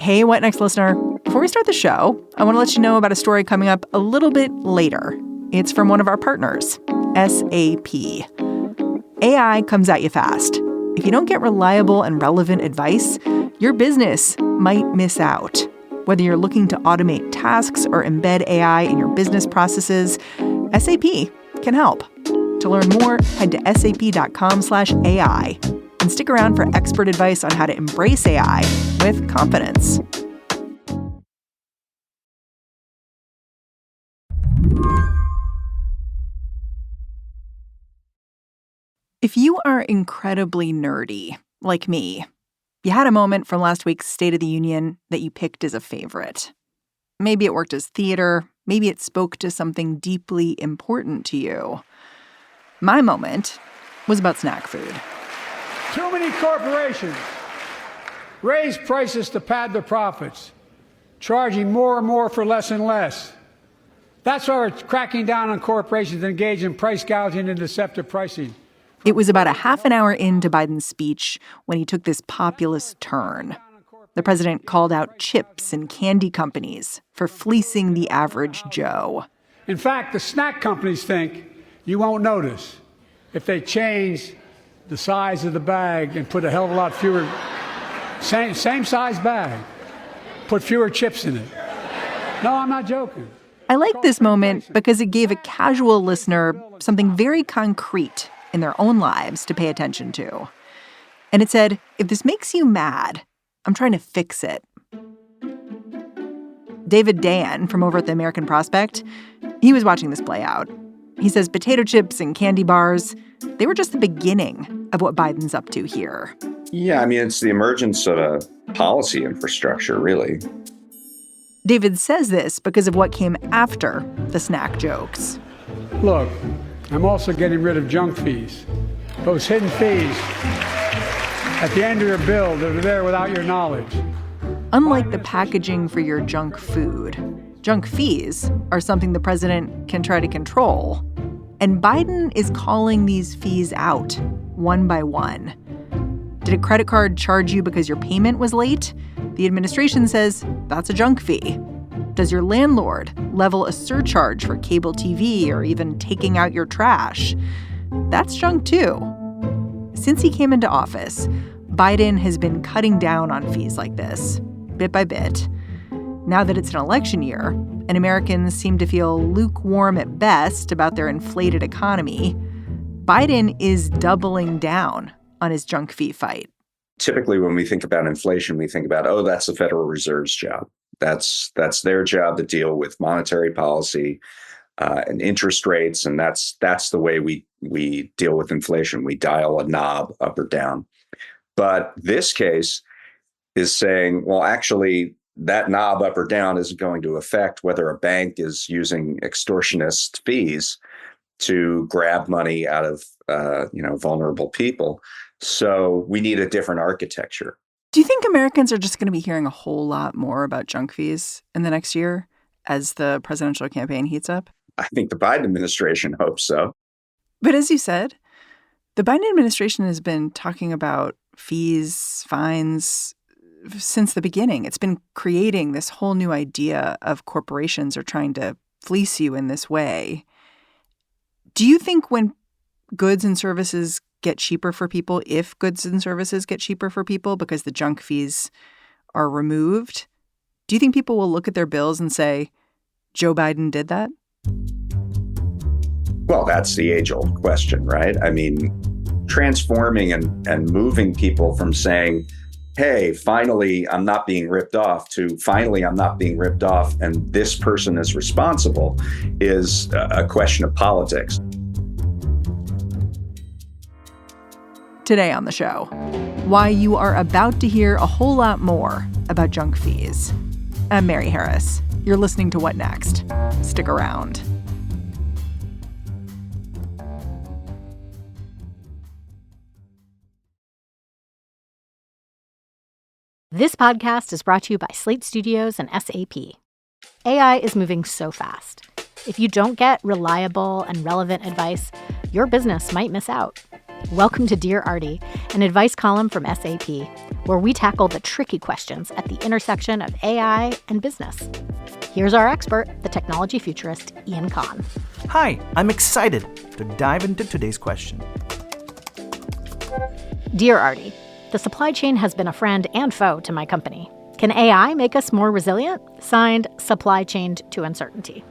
Hey, What Next listener. Before we start the show, I want to let you know about a story coming up a little bit later. It's from one of our partners, SAP. AI comes at you fast. If you don't get reliable and relevant advice, your business might miss out. Whether you're looking to automate tasks or embed AI in your business processes, SAP can help. To learn more, head to sap.com/AI and stick around for expert advice on how to embrace AI with confidence. If you are incredibly nerdy, like me, you had a moment from last week's State of the Union that you picked as a favorite. Maybe it worked as theater. Maybe it spoke to something deeply important to you. My moment was about snack food. Too many corporations raise prices to pad their profits, charging more and more for less and less. That's why we're cracking down on corporations that engage in price gouging and deceptive pricing. It was about a half an hour into Biden's speech when he took this populist turn. The president called out chips and candy companies for fleecing the average Joe. In fact, the snack companies think you won't notice if they change the size of the bag and put a hell of a lot fewer, same size bag, put fewer chips in it. No, I'm not joking. I like this moment because it gave a casual listener something very concrete in their own lives to pay attention to. And it said, if this makes you mad, I'm trying to fix it. Dayen from over at the American Prospect, he was watching this play out. He says potato chips and candy bars, they were just the beginning of what Biden's up to here. Yeah, I mean, it's the emergence of a policy infrastructure, really. David says this because of what came after the snack jokes. Look, I'm also getting rid of junk fees. Those hidden fees at the end of your bill that are there without your knowledge. Unlike the packaging for your junk food, junk fees are something the president can try to control. And Biden is calling these fees out one by one. Did a credit card charge you because your payment was late? The administration says that's a junk fee. Does your landlord level a surcharge for cable TV or even taking out your trash? That's junk too. Since he came into office, Biden has been cutting down on fees like this, bit by bit. Now that it's an election year, and Americans seem to feel lukewarm at best about their inflated economy, Biden is doubling down on his junk fee fight. Typically, when we think about inflation, we think about, oh, that's the Federal Reserve's job. That's their job to deal with monetary policy and interest rates, and that's the way we deal with inflation. We dial a knob up or down. But this case is saying, well, actually, that knob up or down isn't going to affect whether a bank is using extortionist fees to grab money out of vulnerable people. So we need a different architecture. Do you think Americans are just going to be hearing a whole lot more about junk fees in the next year as the presidential campaign heats up? I think the Biden administration hopes so. But as you said, the Biden administration has been talking about fees, fines since the beginning. It's been creating this whole new idea of corporations are trying to fleece you in this way. Do you think when goods and services get cheaper for people, if goods and services get cheaper for people because the junk fees are removed, do you think people will look at their bills and say, Joe Biden did that? Well, that's the age-old question, right? I mean, transforming and moving people from saying, hey, finally, I'm not being ripped off to finally, I'm not being ripped off and this person is responsible is a question of politics. Today on the show, why you are about to hear a whole lot more about junk fees. I'm Mary Harris. You're listening to What Next? Stick around. This podcast is brought to you by Slate Studios and SAP. AI is moving so fast. If you don't get reliable and relevant advice, your business might miss out. Welcome to Dear Artie, an advice column from SAP, where we tackle the tricky questions at the intersection of AI and business. Here's our expert, the technology futurist, Ian Kahn. Hi, I'm excited to dive into today's question. Dear Artie, the supply chain has been a friend and foe to my company. Can AI make us more resilient? Signed, Supply Chained to Uncertainty.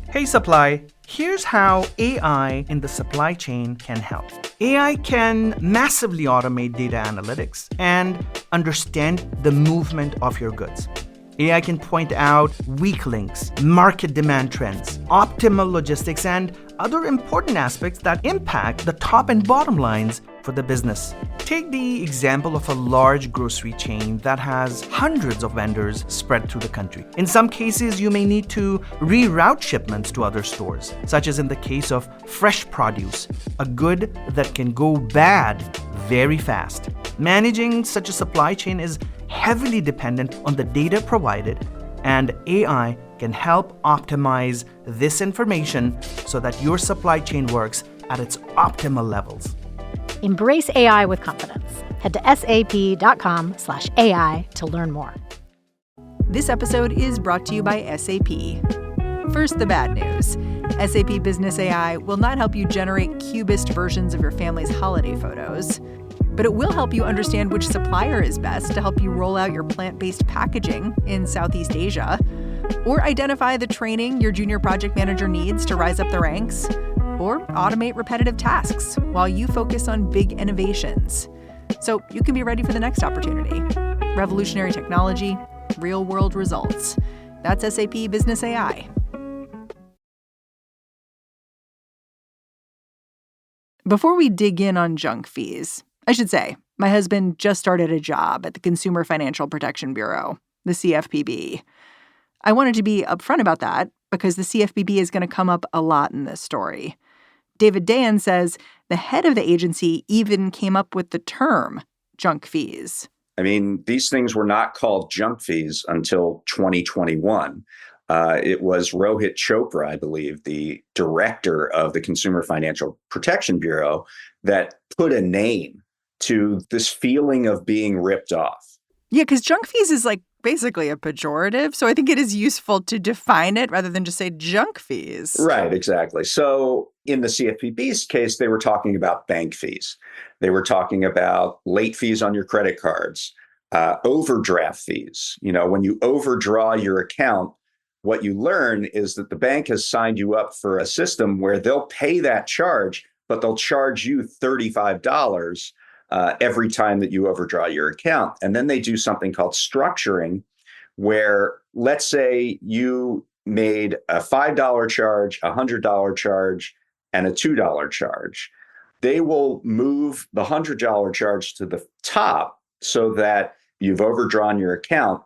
Hey Supply, here's how AI in the supply chain can help. AI can massively automate data analytics and understand the movement of your goods. AI can point out weak links, market demand trends, optimal logistics, and other important aspects that impact the top and bottom lines for the business. Take the example of a large grocery chain that has hundreds of vendors spread through the country. In some cases, you may need to reroute shipments to other stores, such as in the case of fresh produce, a good that can go bad very fast. Managing such a supply chain is heavily dependent on the data provided, and AI can help optimize this information so that your supply chain works at its optimal levels. Embrace AI with confidence. Head to sap.com/AI to learn more. This episode is brought to you by SAP. First, the bad news. SAP Business AI will not help you generate cubist versions of your family's holiday photos, but it will help you understand which supplier is best to help you roll out your plant-based packaging in Southeast Asia, or identify the training your junior project manager needs to rise up the ranks, or automate repetitive tasks while you focus on big innovations. So you can be ready for the next opportunity. Revolutionary technology, real-world results. That's SAP Business AI. Before we dig in on junk fees, I should say, my husband just started a job at the Consumer Financial Protection Bureau, the CFPB. I wanted to be upfront about that because the CFPB is going to come up a lot in this story. Dayen says the head of the agency even came up with the term junk fees. I mean, these things were not called junk fees until 2021. It was Rohit Chopra, I believe, the director of the Consumer Financial Protection Bureau, that put a name to this feeling of being ripped off. Yeah, because junk fees is like basically a pejorative. So I think it is useful to define it rather than just say junk fees. Right, exactly. So in the CFPB's case, they were talking about bank fees. They were talking about late fees on your credit cards, overdraft fees. You know, when you overdraw your account, what you learn is that the bank has signed you up for a system where they'll pay that charge, but they'll charge you $35 every time that you overdraw your account. And then they do something called structuring, where let's say you made a $5 charge, a $100 charge, and a $2 charge. They will move the $100 charge to the top so that you've overdrawn your account.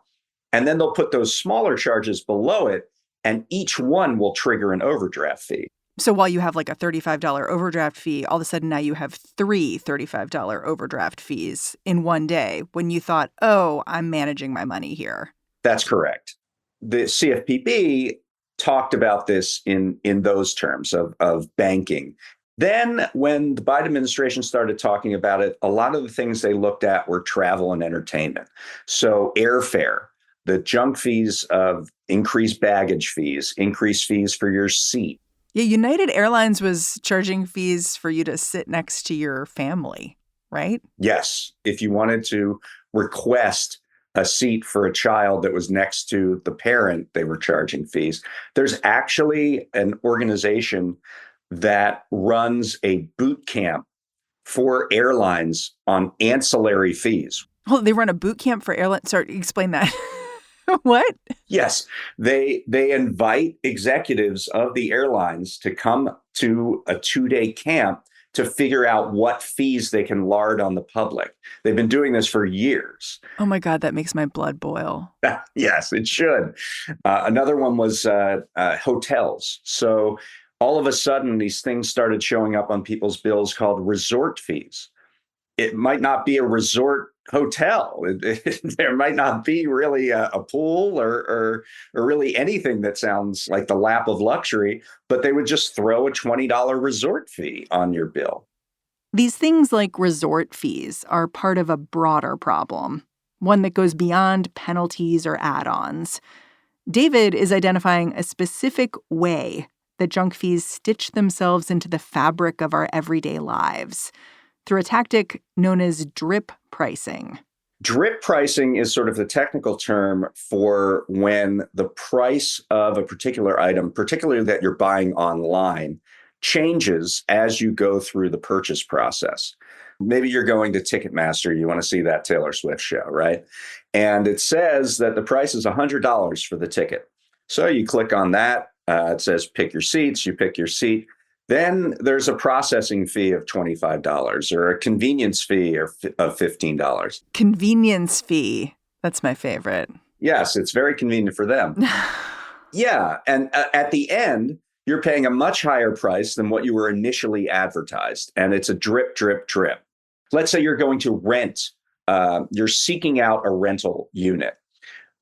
And then they'll put those smaller charges below it, and each one will trigger an overdraft fee. So while you have like a $35 overdraft fee, all of a sudden now you have three $35 overdraft fees in one day when you thought, oh, I'm managing my money here. That's correct. The CFPB talked about this in those terms of banking. Then when the Biden administration started talking about it, a lot of the things they looked at were travel and entertainment. So airfare, the junk fees of increased baggage fees, increased fees for your seat. Yeah, United Airlines was charging fees for you to sit next to your family, right? Yes. If you wanted to request a seat for a child that was next to the parent, they were charging fees. There's actually an organization that runs a boot camp for airlines on ancillary fees. Oh, they run a boot camp for airlines. Sorry, explain that. What? Yes, they invite executives of the airlines to come to a 2-day camp to figure out what fees they can lard on the public. They've been doing this for years. Oh my God, that makes my blood boil. Yes, it should. Another one was hotels. So all of a sudden, these things started showing up on people's bills called resort fees. It might not be a resort hotel. There might not be really a pool or really anything that sounds like the lap of luxury, but they would just throw a $20 resort fee on your bill. These things like resort fees are part of a broader problem, one that goes beyond penalties or add-ons. David is identifying a specific way that junk fees stitch themselves into the fabric of our everyday lives through a tactic known as drip pricing. Drip pricing is sort of the technical term for when the price of a particular item, particularly that you're buying online, changes as you go through the purchase process. Maybe you're going to Ticketmaster, you want to see that Taylor Swift show, right? And it says that the price is $100 for the ticket. So you click on that. It says pick your seats, you pick your seat. Then there's a processing fee of $25 or a convenience fee of $15. Convenience fee. That's my favorite. Yes, it's very convenient for them. Yeah. And at the end, you're paying a much higher price than what you were initially advertised. And it's a drip, drip, drip. Let's say you're going to rent, you're seeking out a rental unit.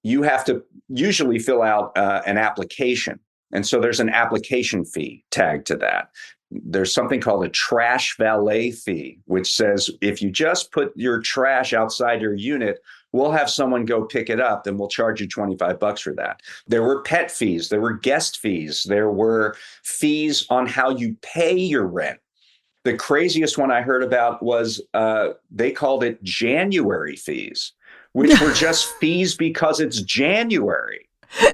You have to usually fill out an application. And so there's an application fee tagged to that. There's something called a trash valet fee, which says if you just put your trash outside your unit, we'll have someone go pick it up and we'll charge you $25 for that. There were pet fees, there were guest fees, there were fees on how you pay your rent. The craziest one I heard about was they called it January fees, which were just fees because it's January.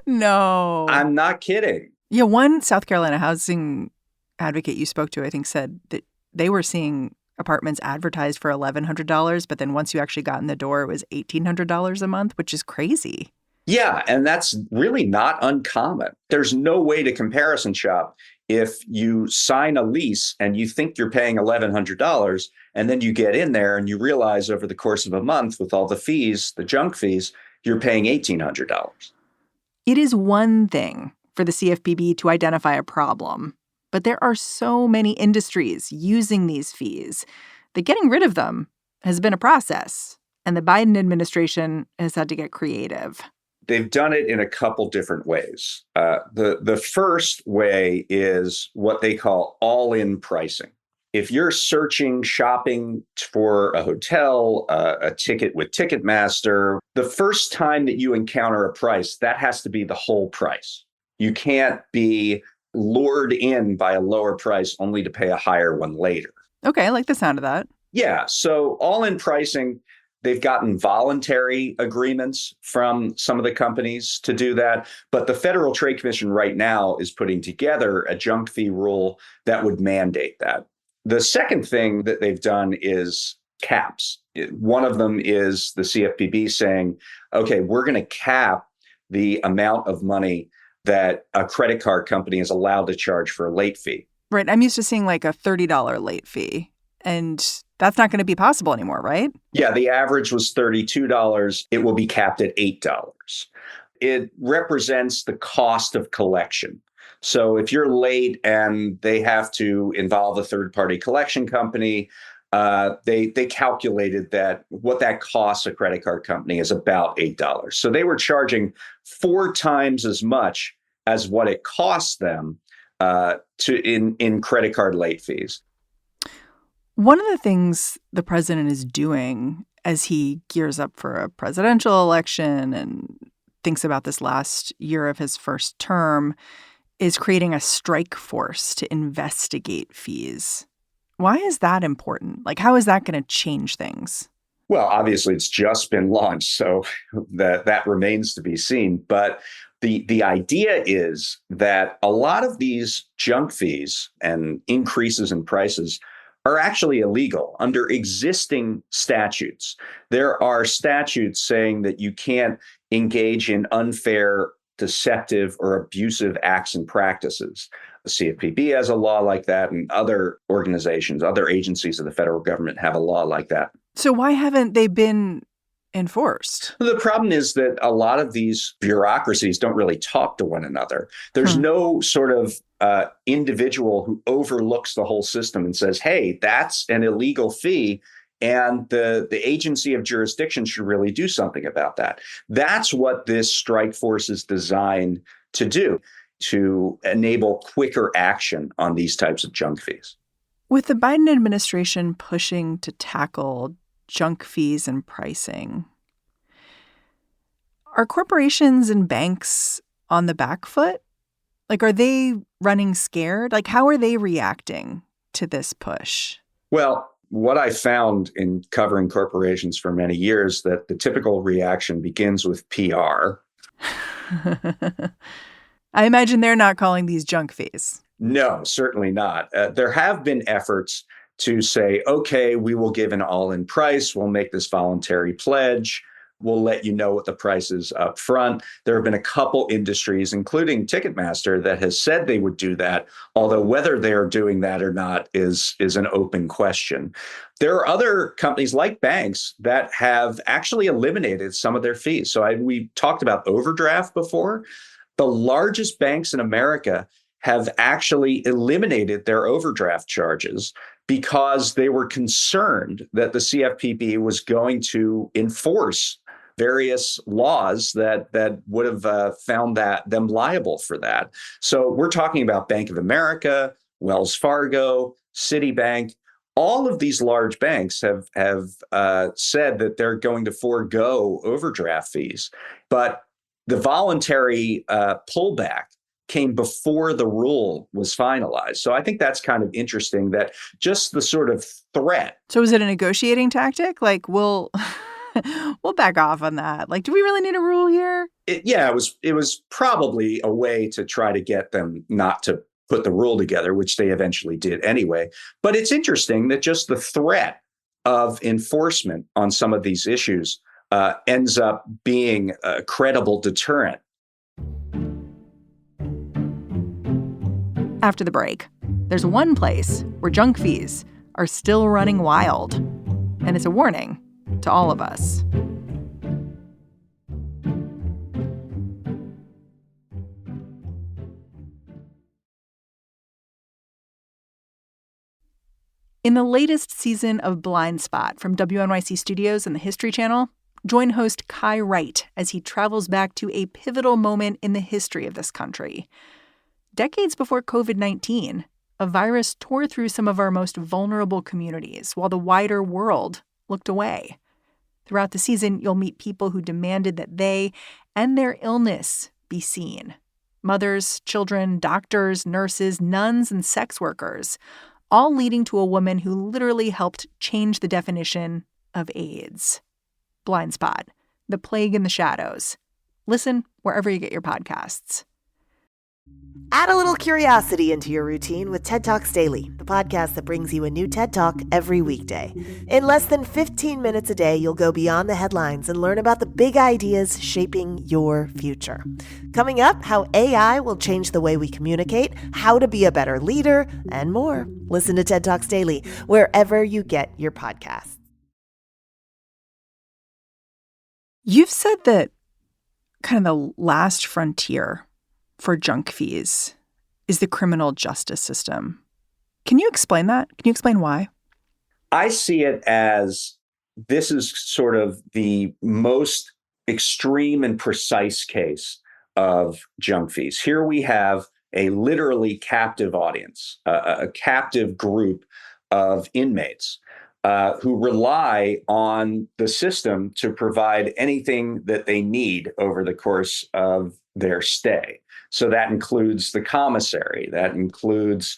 No. I'm not kidding. Yeah, one South Carolina housing advocate you spoke to, I think, said that they were seeing apartments advertised for $1,100, but then once you actually got in the door, it was $1,800 a month, which is crazy. Yeah, and that's really not uncommon. There's no way to comparison shop if you sign a lease and you think you're paying $1,100, and then you get in there and you realize over the course of a month with all the fees, the junk fees, you're paying $1,800. It is one thing for the CFPB to identify a problem, but there are so many industries using these fees that getting rid of them has been a process, and the Biden administration has had to get creative. They've done it in a couple different ways. The first way is what they call all-in pricing. If you're shopping for a hotel, a ticket with Ticketmaster, the first time that you encounter a price, that has to be the whole price. You can't be lured in by a lower price only to pay a higher one later. Okay, I like the sound of that. Yeah, so all-in pricing, they've gotten voluntary agreements from some of the companies to do that. But the Federal Trade Commission right now is putting together a junk fee rule that would mandate that. The second thing that they've done is caps. One of them is the CFPB saying, okay, we're going to cap the amount of money that a credit card company is allowed to charge for a late fee. Right. I'm used to seeing like a $30 late fee, and that's not going to be possible anymore, right? Yeah, the average was $32. It will be capped at $8. It represents the cost of collection. So if you're late and they have to involve a third-party collection company, they calculated that what that costs a credit card company is about $8. So they were charging 4 times as much as what it costs them in credit card late fees. One of the things the president is doing as he gears up for a presidential election and thinks about this last year of his first term is creating a strike force to investigate fees. Why is that important? Like, how is that going to change things? Well, obviously, it's just been launched, so that remains to be seen. But the idea is that a lot of these junk fees and increases in prices are actually illegal under existing statutes. There are statutes saying that you can't engage in unfair, deceptive, or abusive acts and practices. The CFPB has a law like that, and other organizations, other agencies of the federal government have a law like that. So why haven't they been enforced? The problem is that a lot of these bureaucracies don't really talk to one another. There's no sort of individual who overlooks the whole system and says, hey, that's an illegal fee, and the agency of jurisdiction should really do something about that. That's what this strike force is designed to do, to enable quicker action on these types of junk fees. With the Biden administration pushing to tackle junk fees and pricing, are corporations and banks on the back foot? Like, are they running scared? Like, how are they reacting to this push? Well, what I found in covering corporations for many years, that the typical reaction begins with PR. I imagine they're not calling these junk fees. No, certainly not. There have been efforts to say, okay, we will give an all-in price. We'll make this voluntary pledge. We'll let you know what the price is up front. There have been a couple industries, including Ticketmaster, that has said they would do that, although whether they're doing that or not is an open question. There are other companies like banks that have actually eliminated some of their fees. So we talked about overdraft before. The largest banks in America have actually eliminated their overdraft charges because they were concerned that the CFPB was going to enforce various laws that would have found them liable for that. So we're talking about Bank of America, Wells Fargo, Citibank. All of these large banks have said that they're going to forego overdraft fees. But the voluntary pullback came before the rule was finalized. So I think that's kind of interesting, that just the sort of threat. So is it a negotiating tactic? Like, we'll back off on that. Like, do we really need a rule here? It was probably a way to try to get them not to put the rule together, which they eventually did anyway. But it's interesting that just the threat of enforcement on some of these issues ends up being a credible deterrent. After the break, there's one place where junk fees are still running wild. And it's a warning to all of us. In the latest season of Blind Spot from WNYC Studios and the History Channel, join host Kai Wright as he travels back to a pivotal moment in the history of this country. Decades before COVID-19, a virus tore through some of our most vulnerable communities while the wider world looked away. Throughout the season, you'll meet people who demanded that they and their illness be seen. Mothers, children, doctors, nurses, nuns, and sex workers, all leading to a woman who literally helped change the definition of AIDS. Blind Spot, The Plague in the Shadows. Listen wherever you get your podcasts. Add a little curiosity into your routine with TED Talks Daily, the podcast that brings you a new TED Talk every weekday. In less than 15 minutes a day, you'll go beyond the headlines and learn about the big ideas shaping your future. Coming up, how AI will change the way we communicate, how to be a better leader, and more. Listen to TED Talks Daily wherever you get your podcasts. You've said that kind of the last frontier for junk fees is the criminal justice system. Can you explain that? Can you explain why? I see it as this is sort of the most extreme and precise case of junk fees. Here we have a literally captive audience, a captive group of inmates who rely on the system to provide anything that they need over the course of their stay. So that includes the commissary. That includes,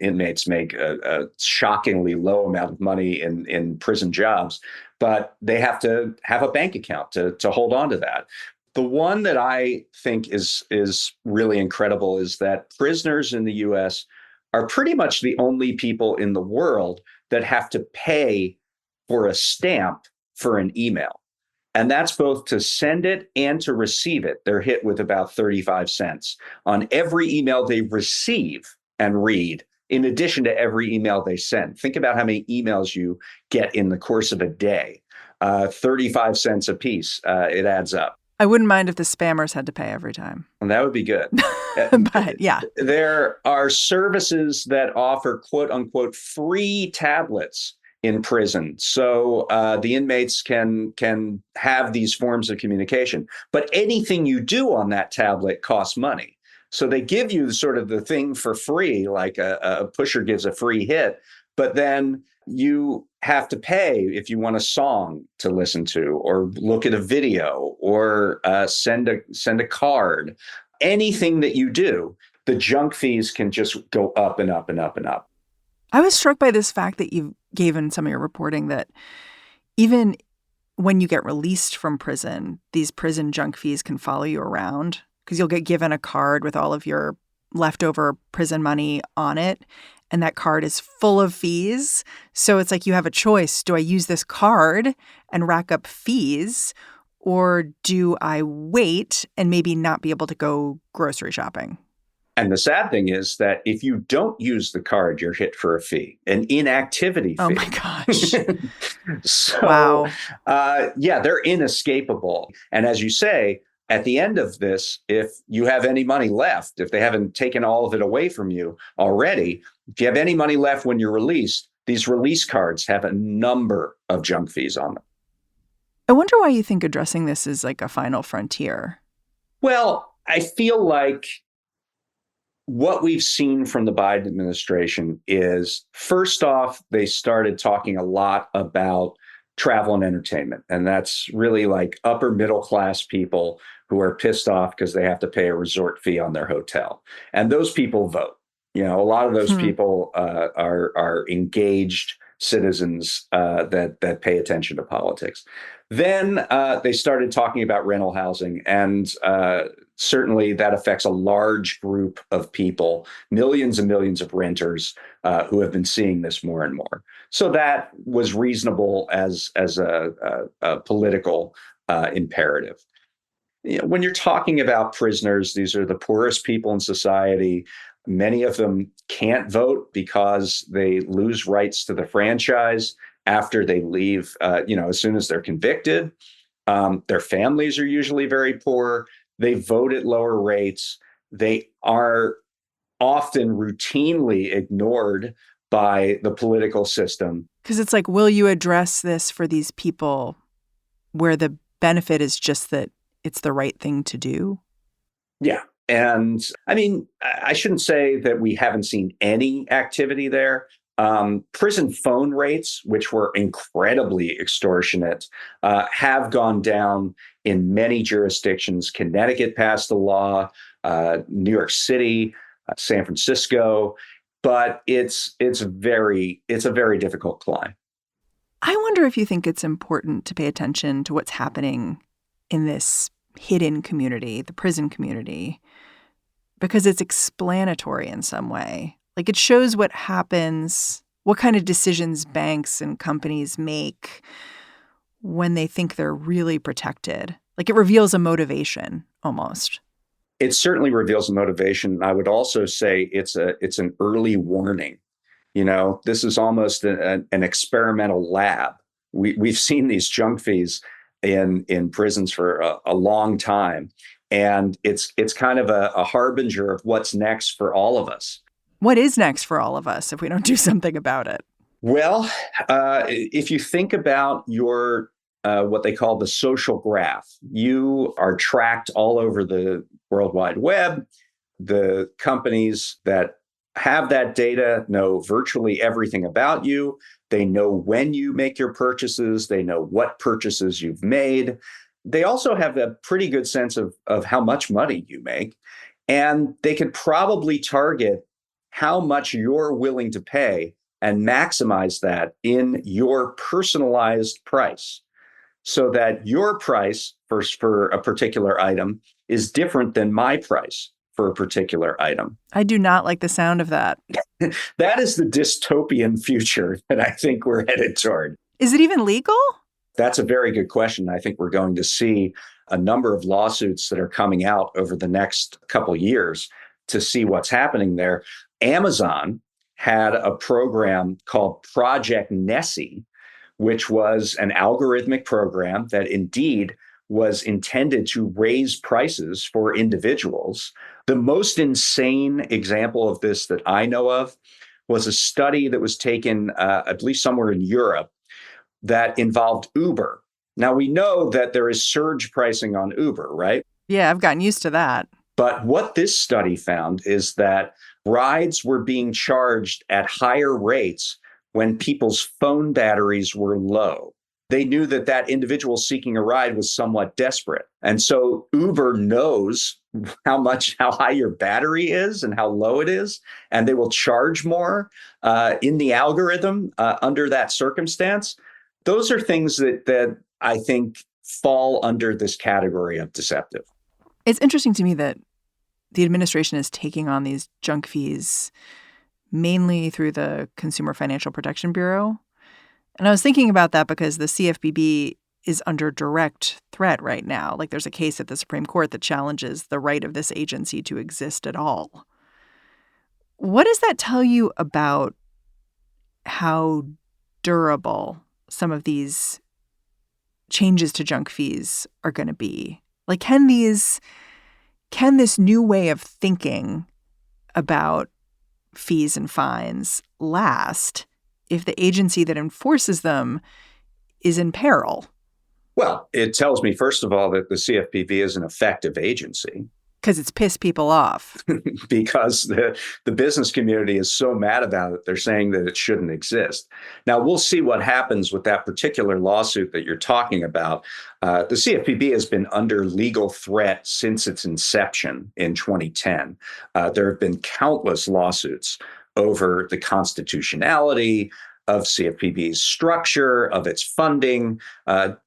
inmates make a shockingly low amount of money in prison jobs, but they have to have a bank account to hold on to that. The one that I think is really incredible is that prisoners in the U.S. are pretty much the only people in the world that have to pay for a stamp for an email. And that's both to send it and to receive it. They're hit with about 35 cents on every email they receive and read, in addition to every email they send. Think about how many emails you get in the course of a day. 35 cents a piece. It adds up. I wouldn't mind if the spammers had to pay every time. And that would be good. But yeah. There are services that offer, quote unquote, free tablets in prison. So the inmates can have these forms of communication. But anything you do on that tablet costs money. So they give you sort of the thing for free, like a pusher gives a free hit, but then you have to pay if you want a song to listen to, or look at a video, or send a card. Anything that you do, the junk fees can just go up and up and up and up. I was struck by this fact that you gave in some of your reporting that even when you get released from prison, these prison junk fees can follow you around because you'll get given a card with all of your leftover prison money on it. And that card is full of fees. So it's like you have a choice. Do I use this card and rack up fees? Or do I wait and maybe not be able to go grocery shopping? And the sad thing is that if you don't use the card, you're hit for a fee, an inactivity fee. Oh, my gosh. So, wow. Yeah, they're inescapable. And as you say, at the end of this, if you have any money left, if they haven't taken all of it away from you already, if you have any money left when you're released, these release cards have a number of junk fees on them. I wonder why you think addressing this is like a final frontier. Well, I feel like what we've seen from the Biden administration is, first off, they started talking a lot about travel and entertainment. And that's really like upper middle class people who are pissed off because they have to pay a resort fee on their hotel. And those people vote. You know, a lot of those people are engaged citizens that pay attention to politics. Then they started talking about rental housing, and certainly that affects a large group of people, millions and millions of renters who have been seeing this more and more. So that was reasonable as a political imperative. You know, when you're talking about prisoners, these are the poorest people in society. Many of them can't vote because they lose rights to the franchise after they leave, as soon as they're convicted. Their families are usually very poor. They vote at lower rates. They are often routinely ignored by the political system. Because it's like, will you address this for these people where the benefit is just that it's the right thing to do? Yeah. And I mean, I shouldn't say that we haven't seen any activity there. Prison phone rates, which were incredibly extortionate, have gone down in many jurisdictions. Connecticut passed a law, New York City, San Francisco, but it's a very difficult climb. I wonder if you think it's important to pay attention to what's happening in this hidden community, the prison community, because it's explanatory in some way. Like, it shows what happens, what kind of decisions banks and companies make when they think they're really protected. Like, it reveals a motivation almost. It certainly reveals a motivation. I would also say it's an early warning. You know, this is almost an experimental lab. We've seen these junk fees in prisons for a long time. And it's kind of a harbinger of what's next for all of us. What is next for all of us if we don't do something about it? Well, if you think about your what they call the social graph, you are tracked all over the World Wide Web. The companies that have that data know virtually everything about you. They know when you make your purchases. They know what purchases you've made. They also have a pretty good sense of how much money you make. And they could probably target how much you're willing to pay and maximize that in your personalized price, so that your price for a particular item is different than my price for a particular item. I do not like the sound of that. That is the dystopian future that I think we're headed toward. Is it even legal? That's a very good question. I think we're going to see a number of lawsuits that are coming out over the next couple of years to see what's happening there. Amazon had a program called Project Nessie, which was an algorithmic program that indeed was intended to raise prices for individuals. The most insane example of this that I know of was a study that was taken, I believe, somewhere in Europe that involved Uber. Now, we know that there is surge pricing on Uber, right? Yeah, I've gotten used to that. But what this study found is that rides were being charged at higher rates when people's phone batteries were low. They knew that that individual seeking a ride was somewhat desperate. And so Uber knows how high your battery is and how low it is, and they will charge more in the algorithm under that circumstance. Those are things that I think fall under this category of deceptive. It's interesting to me that the administration is taking on these junk fees mainly through the Consumer Financial Protection Bureau. And I was thinking about that because the CFPB is under direct threat right now. Like there's a case at the Supreme Court that challenges the right of this agency to exist at all. What does that tell you about how durable some of these changes to junk fees are going to be? Like, can this new way of thinking about fees and fines last if the agency that enforces them is in peril? Well, it tells me, first of all, that the CFPB is an effective agency. Because it's pissed people off. Because the business community is so mad about it, they're saying that it shouldn't exist. Now, we'll see what happens with that particular lawsuit that you're talking about. The CFPB has been under legal threat since its inception in 2010. There have been countless lawsuits over the constitutionality of CFPB's structure, of its funding,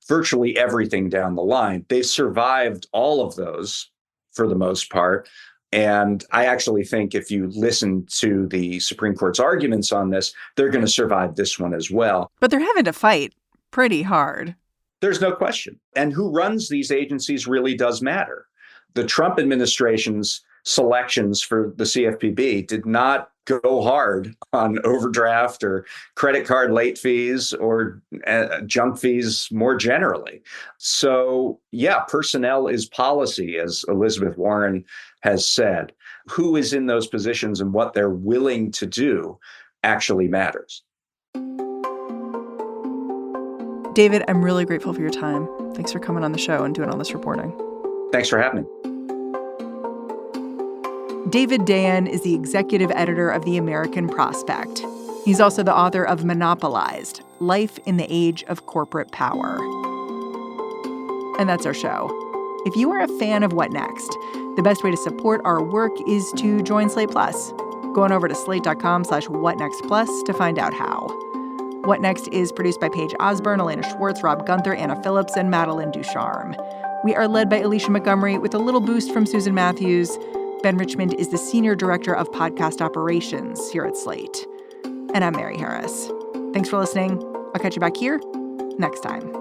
virtually everything down the line. They've survived all of those for the most part. And I actually think if you listen to the Supreme Court's arguments on this, they're going to survive this one as well. But they're having to fight pretty hard. There's no question. And who runs these agencies really does matter. The Trump administration's selections for the CFPB did not go hard on overdraft or credit card late fees or junk fees more generally. So, yeah, personnel is policy, as Elizabeth Warren has said. Who is in those positions and what they're willing to do actually matters. David, I'm really grateful for your time. Thanks for coming on the show and doing all this reporting. Thanks for having me. David Dayen is the executive editor of The American Prospect. He's also the author of Monopolized, Life in the Age of Corporate Power. And that's our show. If you are a fan of What Next, the best way to support our work is to join Slate Plus. Go on over to slate.com/whatnextplus to find out how. What Next is produced by Paige Osburn, Elena Schwartz, Rob Gunther, Anna Phillips, and Madeline Ducharme. We are led by Alicia Montgomery with a little boost from Susan Matthews. Ben Richmond is the Senior Director of Podcast Operations here at Slate. And I'm Mary Harris. Thanks for listening. I'll catch you back here next time.